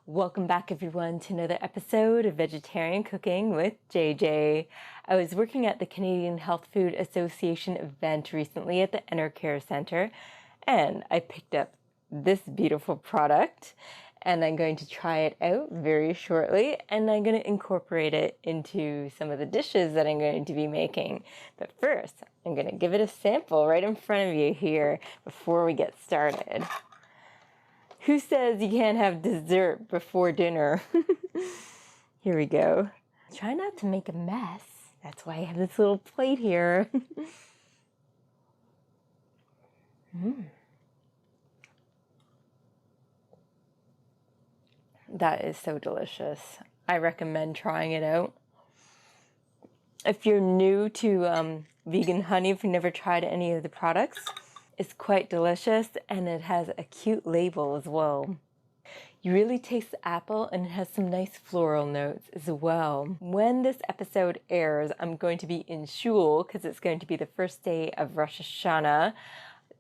Welcome back everyone to another episode of Vegetarian Cooking with JJ. I was working at the Canadian Health Food Association event recently at the Enercare Center, and I picked up this beautiful product, and I'm going to try it out very shortly, and I'm going to incorporate it into some of the dishes that I'm going to be making. But first, I'm going to give it a sample right in front of you here before we get started. Who says you can't have dessert before dinner? Here we go. Try not to make a mess. That's why I have this little plate here. That is so delicious. I recommend trying it out. If you're new to vegan honey, if you've never tried any of the products, it's quite delicious, and it has a cute label as well. You really taste the apple, and it has some nice floral notes as well. When this episode airs, I'm going to be in shul because it's going to be the first day of Rosh Hashanah.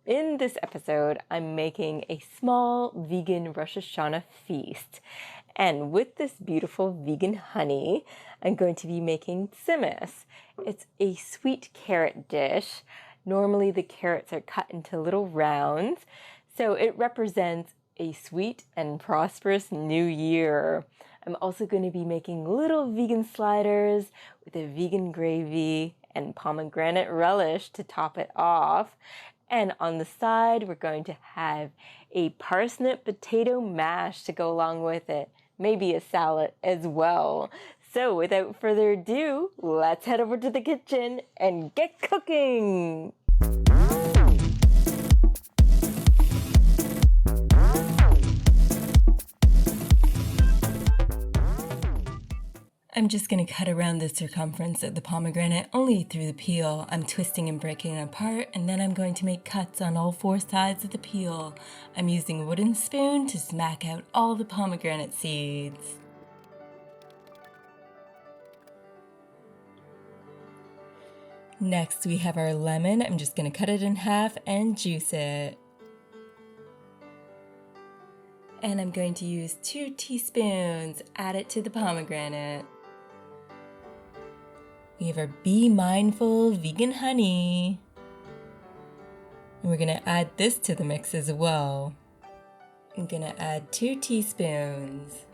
In this episode, I'm making a small vegan Rosh Hashanah feast. And with this beautiful vegan honey, I'm going to be making tzimmes. It's a sweet carrot dish. Normally the carrots are cut into little rounds, so it represents a sweet and prosperous new year. I'm also going to be making little vegan sliders with a vegan gravy and pomegranate relish to top it off. And on the side, we're going to have a parsnip potato mash to go along with it. Maybe a salad as well. So without further ado, let's head over to the kitchen and get cooking! I'm just going to cut around the circumference of the pomegranate only through the peel. I'm twisting and breaking it apart, and then I'm going to make cuts on all four sides of the peel. I'm using a wooden spoon to smack out all the pomegranate seeds. Next we have our lemon. I'm just going to cut it in half and juice it. And I'm going to use 2 teaspoons, add it to the pomegranate. We have our Bee-Mindful vegan honey. And we're going to add this to the mix as well. I'm going to add 2 teaspoons.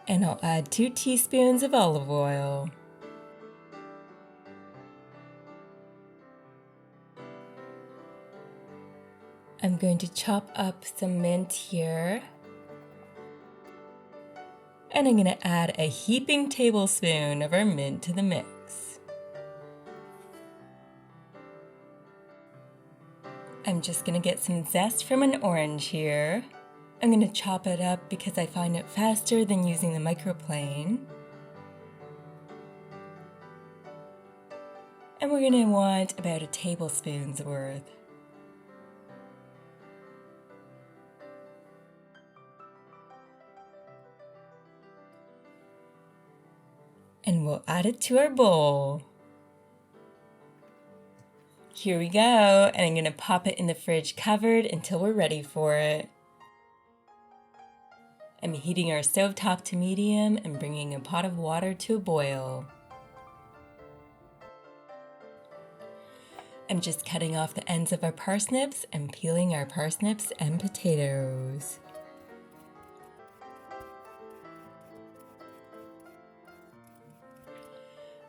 And I'll add 2 teaspoons of olive oil. I'm going to chop up some mint here. And I'm going to add a heaping tablespoon of our mint to the mix. I'm just going to get some zest from an orange here. I'm going to chop it up because I find it faster than using the microplane. And we're going to want about a tablespoon's worth. And we'll add it to our bowl. Here we go, and I'm going to pop it in the fridge covered until we're ready for it. I'm heating our stovetop to medium and bringing a pot of water to a boil. I'm just cutting off the ends of our parsnips and peeling our parsnips and potatoes.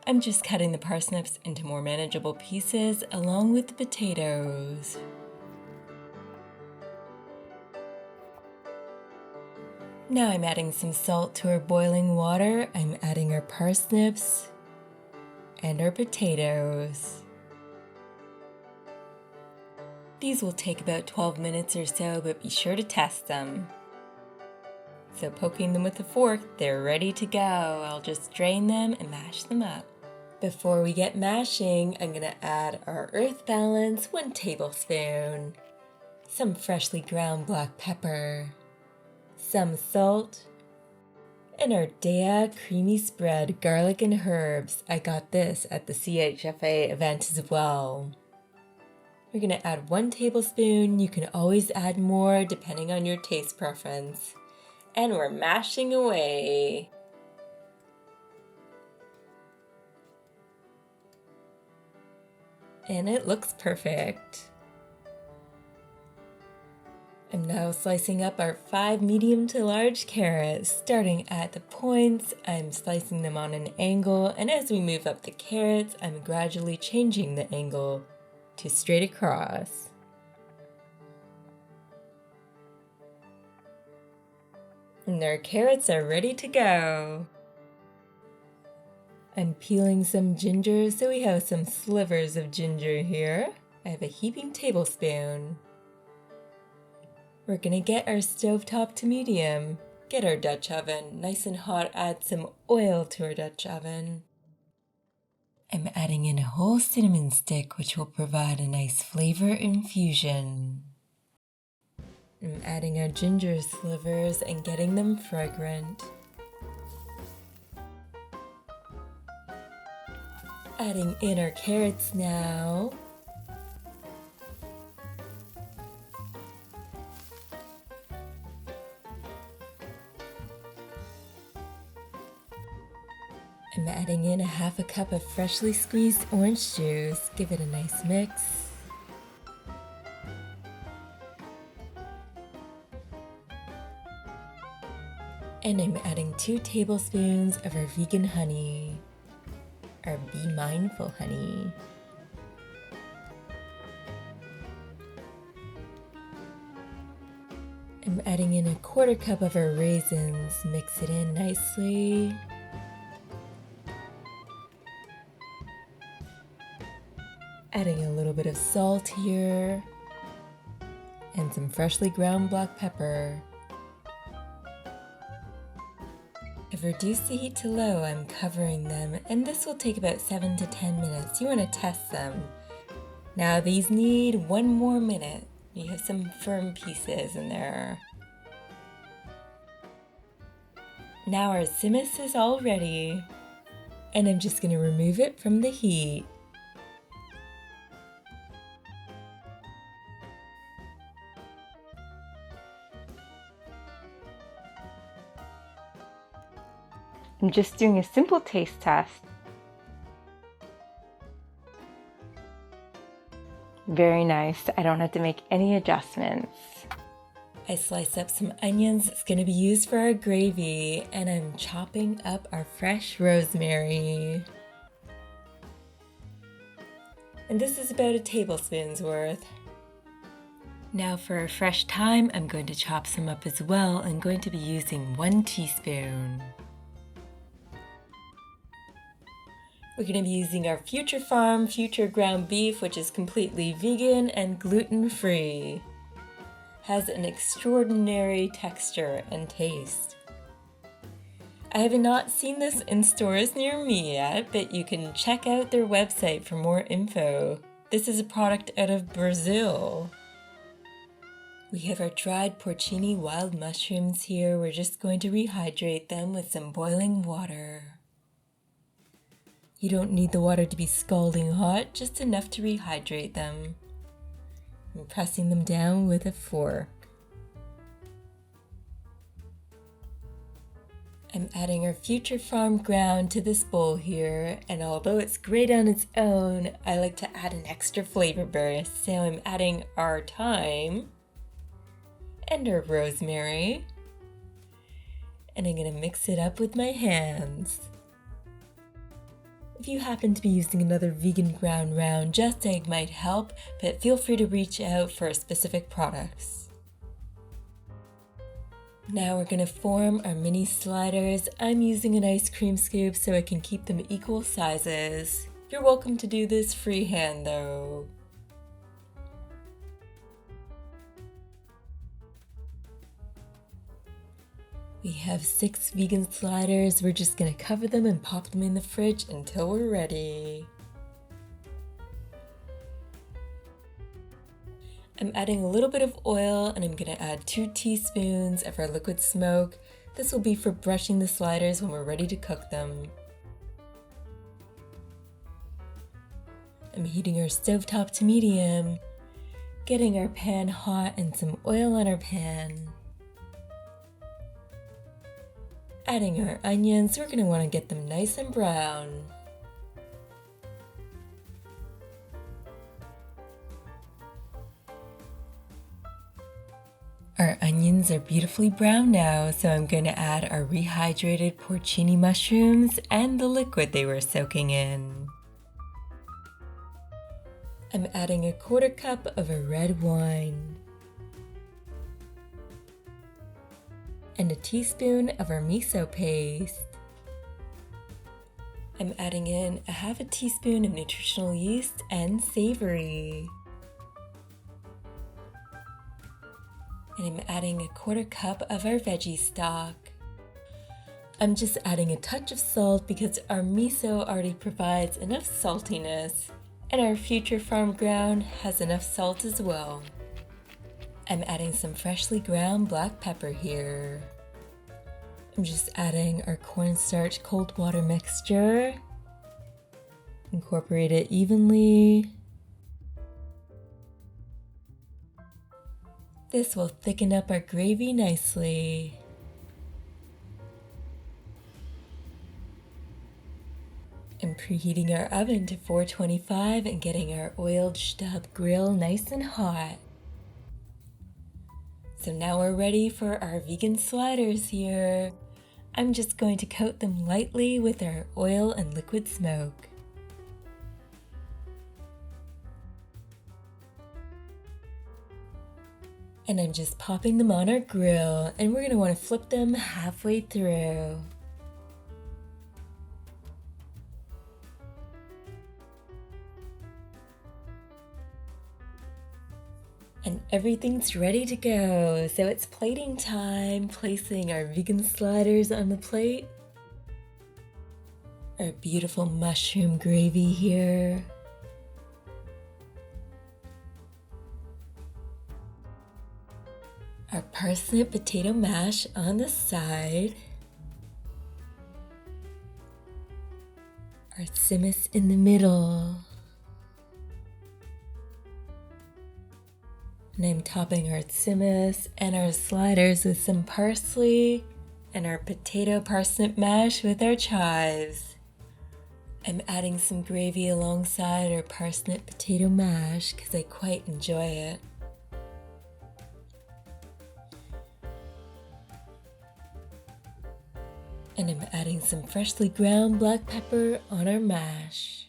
I'm just cutting the parsnips into more manageable pieces along with the potatoes. Now I'm adding some salt to our boiling water. I'm adding our parsnips and our potatoes. These will take about 12 minutes or so, but be sure to test them. So poking them with a fork, they're ready to go. I'll just drain them and mash them up. Before we get mashing, I'm going to add our Earth Balance 1 tablespoon, some freshly ground black pepper, some salt, and our Daiya creamy spread garlic and herbs. I got this at the CHFA event as well. We're going to add 1 tablespoon. You can always add more depending on your taste preference. And we're mashing away. And it looks perfect. I'm now slicing up our 5 medium to large carrots. Starting at the points, I'm slicing them on an angle, and as we move up the carrots, I'm gradually changing the angle to straight across. And our carrots are ready to go. I'm peeling some ginger, so we have some slivers of ginger here. I have a heaping tablespoon. We're gonna get our stovetop to medium. Get our Dutch oven nice and hot, add some oil to our Dutch oven. I'm adding in a whole cinnamon stick, which will provide a nice flavor infusion. I'm adding our ginger slivers and getting them fragrant. Adding in our carrots now. I'm adding in a half a cup of freshly squeezed orange juice. Give it a nice mix. And I'm adding 2 tablespoons of our vegan honey, our Bee-Mindful Hunnie. I'm adding in a 1/4 cup of our raisins. Mix it in nicely. Adding a little bit of salt here and some freshly ground black pepper. I've reduced the heat to low. I'm covering them, and this will take about 7 to 10 minutes. You want to test them. Now these need 1 more minute. You have some firm pieces in there. Now our Tzimmes is all ready, and I'm just going to remove it from the heat. I'm just doing a simple taste test. Very nice. I don't have to make any adjustments. I slice up some onions. It's going to be used for our gravy, and I'm chopping up our fresh rosemary. And this is about a tablespoon's worth. Now for our fresh thyme, I'm going to chop some up as well. I'm going to be using 1 teaspoon. We're going to be using our Future Farm Future ground beef, which is completely vegan and gluten-free. Has an extraordinary texture and taste. I have not seen this in stores near me yet, but you can check out their website for more info. This is a product out of Brazil. We have our dried porcini wild mushrooms here. We're just going to rehydrate them with some boiling water. You don't need the water to be scalding hot, just enough to rehydrate them. I'm pressing them down with a fork. I'm adding our Future Farm ground to this bowl here, and although it's great on its own, I like to add an extra flavor burst. So I'm adding our thyme and our rosemary, and I'm going to mix it up with my hands. If you happen to be using another vegan ground round, Just Egg might help, but feel free to reach out for specific products. Now we're going to form our mini sliders. I'm using an ice cream scoop so I can keep them equal sizes. You're welcome to do this freehand though. We have 6 vegan sliders. We're just going to cover them and pop them in the fridge until we're ready. I'm adding a little bit of oil, and I'm going to add 2 teaspoons of our liquid smoke. This will be for brushing the sliders when we're ready to cook them. I'm heating our stovetop to medium. Getting our pan hot and some oil on our pan. Adding our onions, we're going to want to get them nice and brown. Our onions are beautifully brown now, so I'm going to add our rehydrated porcini mushrooms and the liquid they were soaking in. I'm adding a 1/4 cup of a red wine and a teaspoon of our miso paste. I'm adding in a 1/2 teaspoon of nutritional yeast and Savoury. And I'm adding a 1/4 cup of our veggie stock. I'm just adding a touch of salt because our miso already provides enough saltiness, and our future farm ground has enough salt as well. I'm adding some freshly ground black pepper here. I'm just adding our cornstarch cold water mixture. Incorporate it evenly. This will thicken up our gravy nicely. I'm preheating our oven to 425 and getting our oiled stub grill nice and hot. So now we're ready for our vegan sliders here. I'm just going to coat them lightly with our oil and liquid smoke. And I'm just popping them on our grill, and we're going to want to flip them halfway through. And everything's ready to go, so it's plating time, placing our vegan sliders on the plate. Our beautiful mushroom gravy here. Our parsnip potato mash on the side. Our Tzimmes in the middle. And I'm topping our Tzimmes and our sliders with some parsley and our potato parsnip mash with our chives. I'm adding some gravy alongside our parsnip potato mash because I quite enjoy it. And I'm adding some freshly ground black pepper on our mash.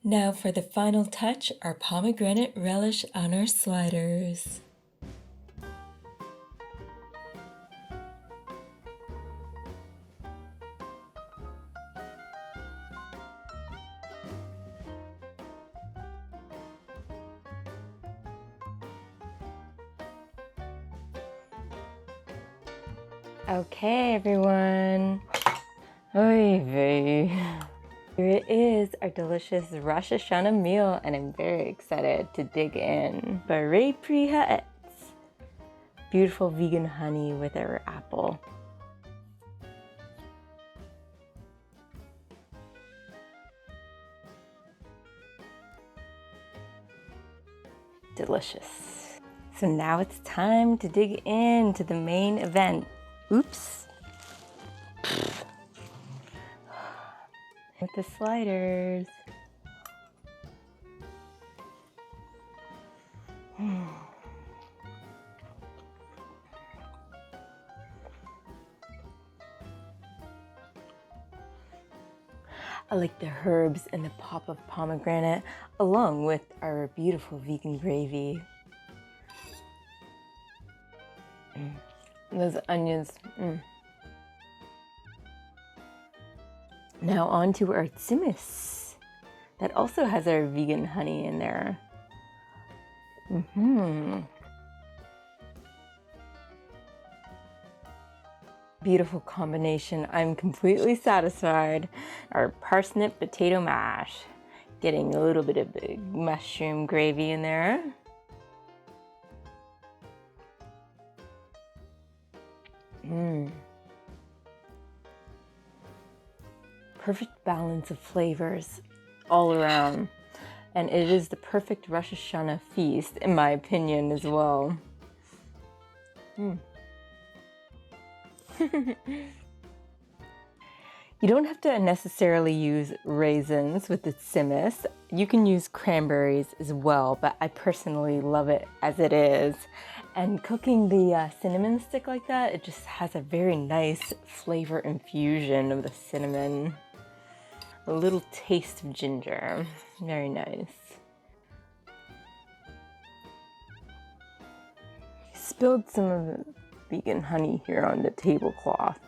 Now for the final touch, our pomegranate relish on our sliders. Okay, everyone. Oy vey. Here it is, our delicious Rosh Hashanah meal, and I'm very excited to dig in. Barei pri ha'etz. Beautiful vegan honey with our apple. Delicious. So now it's time to dig into the main event. Oops. With the sliders. I like the herbs and the pop of pomegranate along with our beautiful vegan gravy. Those onions. Now on to our Tzimmes. That also has our vegan honey in there. Beautiful combination. I'm completely satisfied. Our parsnip potato mash. Getting a little bit of the mushroom gravy in there. Perfect balance of flavors all around. and it is the perfect Rosh Hashanah feast, in my opinion, as well. You don't have to necessarily use raisins with the Tzimmes. You can use cranberries as well, but I personally love it as it is. And cooking the cinnamon stick like that, it just has a very nice flavor infusion of the cinnamon. A little taste of ginger. Very nice. Spilled some of the vegan honey here on the tablecloth.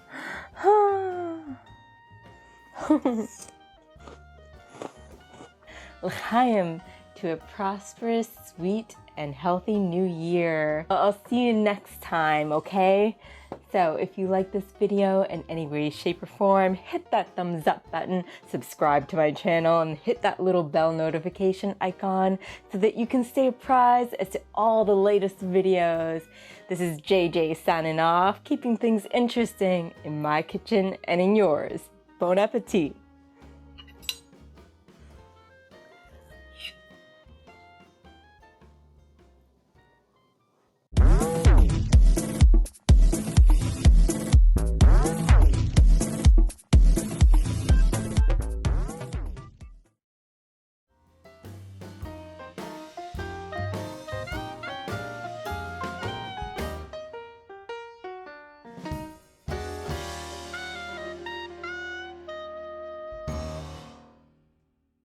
L'chaim, to a prosperous, sweet, and healthy new year. I'll see you next time, okay? So if you like this video in any way, shape, or form, hit that thumbs up button, subscribe to my channel, and hit that little bell notification icon so that you can stay apprised as to all the latest videos. This is JJ signing off, keeping things interesting in my kitchen and in yours. Bon appetit!